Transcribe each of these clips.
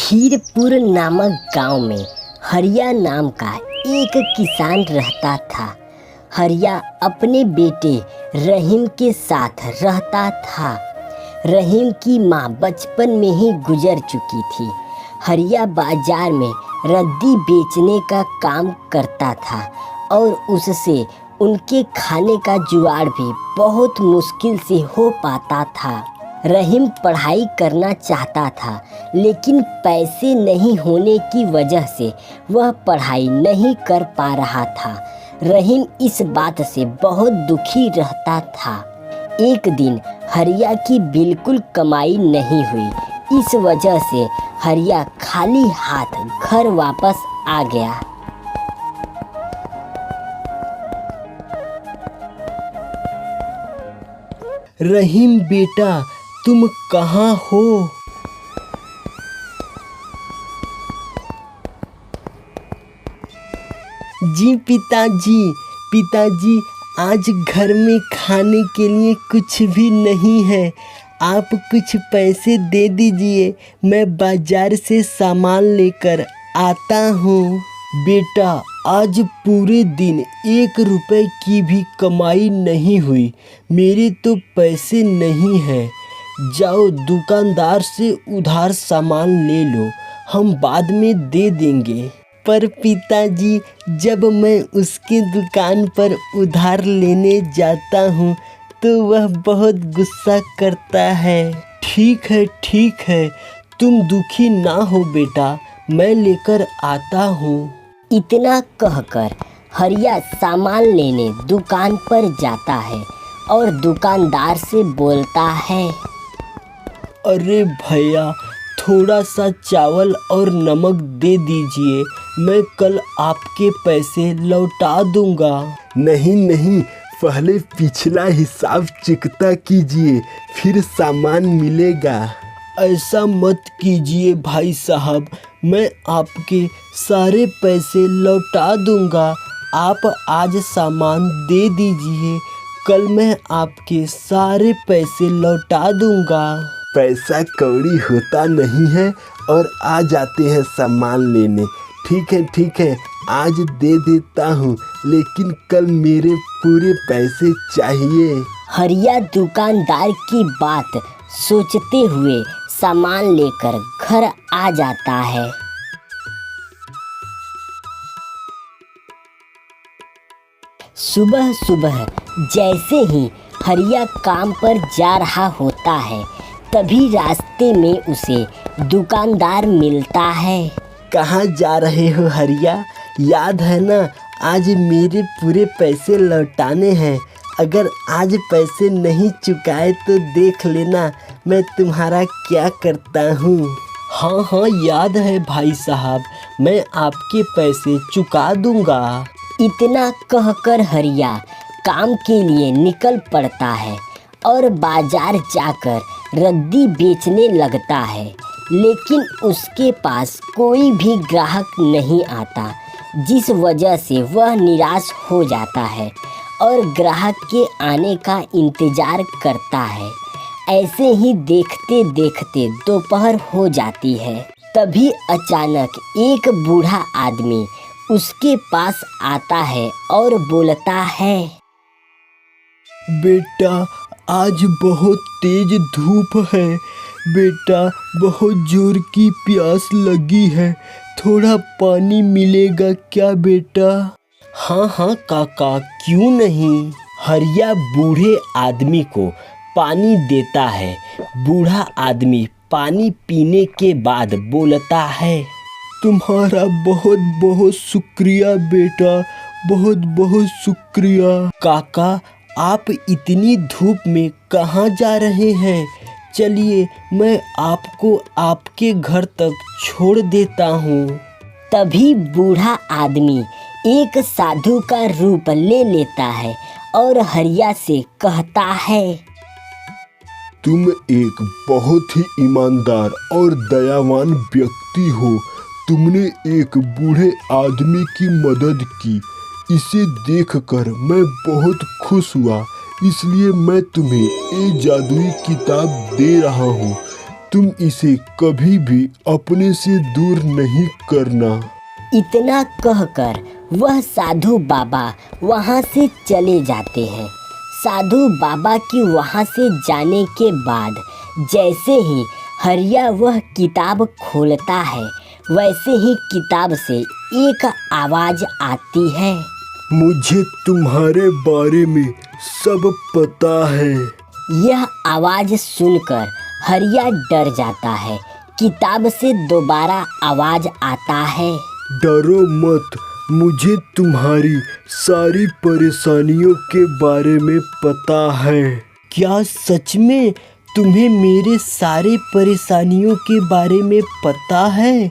खीरपुर नामक गांव में हरिया नाम का एक किसान रहता था। हरिया अपने बेटे रहीम के साथ रहता था। रहीम की माँ बचपन में ही गुजर चुकी थी। हरिया बाजार में रद्दी बेचने का काम करता था और उससे उनके खाने का जुगाड़ भी बहुत मुश्किल से हो पाता था। रहीम पढ़ाई करना चाहता था, लेकिन पैसे नहीं होने की वजह से वह पढ़ाई नहीं कर पा रहा था। रहीम इस बात से बहुत दुखी रहता था। एक दिन हरिया की बिल्कुल कमाई नहीं हुई। इस वजह से हरिया खाली हाथ घर वापस आ गया। रहीम बेटा, तुम कहाँ हो? जी पिताजी, आज घर में खाने के लिए कुछ भी नहीं है। आप कुछ पैसे दे दीजिए, मैं बाजार से सामान लेकर आता हूँ। बेटा, आज पूरे दिन 1 रुपए की भी कमाई नहीं हुई। मेरे तो पैसे नहीं हैं। जाओ दुकानदार से उधार सामान ले लो, हम बाद में दे देंगे। पर पिताजी, जब मैं उसके दुकान पर उधार लेने जाता हूँ तो वह बहुत गुस्सा करता है। ठीक है, तुम दुखी ना हो बेटा, मैं लेकर आता हूँ। इतना कहकर हरिया सामान लेने दुकान पर जाता है और दुकानदार से बोलता है, अरे भैया, थोड़ा सा चावल और नमक दे दीजिए, मैं कल आपके पैसे लौटा दूंगा। नहीं, पहले पिछला हिसाब चुकता कीजिए, फिर सामान मिलेगा। ऐसा मत कीजिए भाई साहब, मैं आपके सारे पैसे लौटा दूंगा। आप आज सामान दे दीजिए, कल मैं आपके सारे पैसे लौटा दूंगा। पैसा कौड़ी होता नहीं है और आ जाते हैं सामान लेने। ठीक है, आज दे देता हूँ, लेकिन कल मेरे पूरे पैसे चाहिए। हरिया दुकानदार की बात सोचते हुए सामान लेकर घर आ जाता है। सुबह जैसे ही हरिया काम पर जा रहा होता है, तभी रास्ते में उसे दुकानदार मिलता है। कहाँ जा रहे हो हरिया? याद है ना, आज मेरे पूरे पैसे लौटाने हैं। अगर आज पैसे नहीं चुकाए तो देख लेना मैं तुम्हारा क्या करता हूँ। हाँ, याद है भाई साहब, मैं आपके पैसे चुका दूंगा। इतना कहकर हरिया काम के लिए निकल पड़ता है और बाजार जाकर रद्दी बेचने लगता है, लेकिन उसके पास कोई भी ग्राहक नहीं आता, जिस वजह से वह निराश हो जाता है और ग्राहक के आने का इंतज़ार करता है। ऐसे ही देखते देखते दोपहर हो जाती है। तभी अचानक एक बूढ़ा आदमी उसके पास आता है और बोलता है, बेटा, आज बहुत तेज धूप है। बेटा, बहुत जोर की प्यास लगी है, थोड़ा पानी मिलेगा क्या बेटा? हाँ काका, क्यों नहीं। हरिया बूढ़े आदमी को पानी देता है। बूढ़ा आदमी पानी पीने के बाद बोलता है, तुम्हारा बहुत बहुत शुक्रिया बेटा, बहुत बहुत शुक्रिया। काका, आप इतनी धूप में कहाँ जा रहे हैं? चलिए, मैं आपको आपके घर तक छोड़ देता हूँ। तभी बूढ़ा आदमी एक साधु का रूप ले लेता है और हरिया से कहता है, तुम एक बहुत ही ईमानदार और दयावान व्यक्ति हो। तुमने एक बूढ़े आदमी की मदद की, इसे देखकर मैं बहुत खुश हुआ, इसलिए मैं तुम्हें एक जादुई किताब दे रहा हूँ। तुम इसे कभी भी अपने से दूर नहीं करना। इतना कहकर वह साधु बाबा वहाँ से चले जाते हैं। साधु बाबा की वहाँ से जाने के बाद जैसे ही हरिया वह किताब खोलता है, वैसे ही किताब से एक आवाज़ आती है। मुझे तुम्हारे बारे में सब पता है। यह आवाज़ सुनकर हरिया डर जाता है। किताब से दोबारा आवाज़ आता है। डरो मत, मुझे तुम्हारी सारी परेशानियों के बारे में पता है। क्या सच में तुम्हें मेरे सारे परेशानियों के बारे में पता है?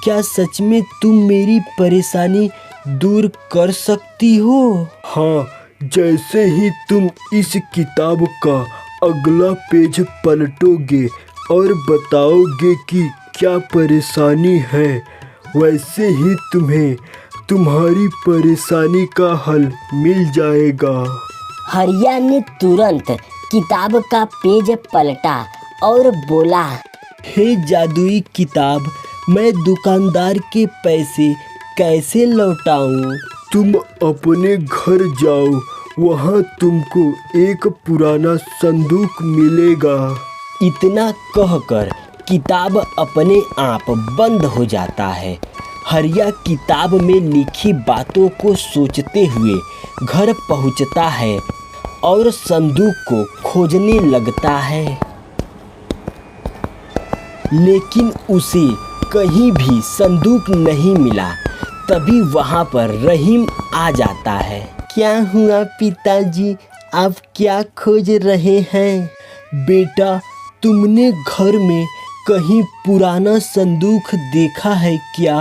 क्या सच में तुम मेरी परेशानी दूर कर सकती हो? हाँ, जैसे ही तुम इस किताब का अगला पेज पलटोगे और बताओगे कि क्या परेशानी है, वैसे ही तुम्हें तुम्हारी परेशानी का हल मिल जाएगा। हरिया ने तुरंत किताब का पेज पलटा और बोला, हे जादुई किताब, मैं दुकानदार के पैसे कैसे लौटाऊं? तुम अपने घर जाओ, वहाँ तुमको एक पुराना संदूक मिलेगा। इतना कहकर किताब अपने आप बंद हो जाता है। हरिया किताब में लिखी बातों को सोचते हुए घर पहुंचता है और संदूक को खोजने लगता है, लेकिन उसे कहीं भी संदूक नहीं मिला। तभी वहां पर रहीम आ जाता है। क्या हुआ पिताजी, आप क्या खोज रहे हैं? बेटा, तुमने घर में कहीं पुराना संदूक देखा है क्या?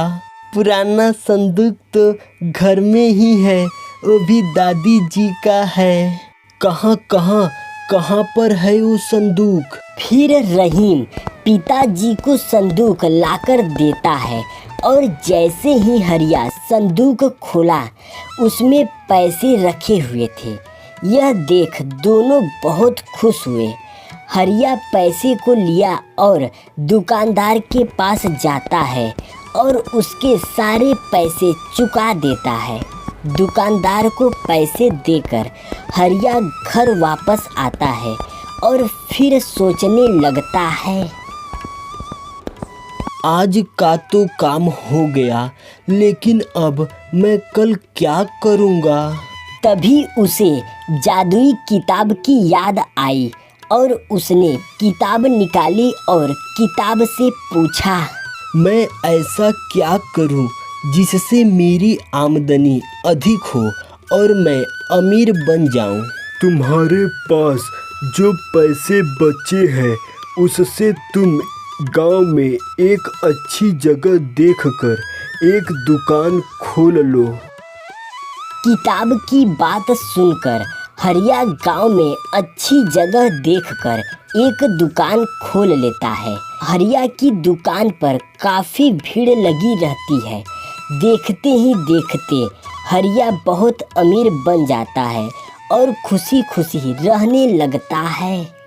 पुराना संदूक तो घर में ही है, वो भी दादी जी का है। कहाँ पर है वो संदूक? फिर रहीम पिताजी को संदूक लाकर देता है और जैसे ही हरिया संदूक खोला, उसमें पैसे रखे हुए थे। यह देख दोनों बहुत खुश हुए। हरिया पैसे को लिया और दुकानदार के पास जाता है और उसके सारे पैसे चुका देता है। दुकानदार को पैसे देकर हरिया घर वापस आता है और फिर सोचने लगता है, आज का तो काम हो गया, लेकिन अब मैं कल क्या करूँगा? तभी उसे जादुई किताब की याद आई और उसने किताब निकाली और किताब से पूछा, मैं ऐसा क्या करूं जिससे मेरी आमदनी अधिक हो और मैं अमीर बन जाऊं? तुम्हारे पास जो पैसे बचे हैं, उससे तुम गांव में एक अच्छी जगह देखकर एक दुकान खोल लो। किताब की बात सुनकर हरिया गांव में अच्छी जगह देखकर एक दुकान खोल लेता है। हरिया की दुकान पर काफ़ी भीड़ लगी रहती है। देखते ही देखते हरिया बहुत अमीर बन जाता है और खुशी खुशी रहने लगता है।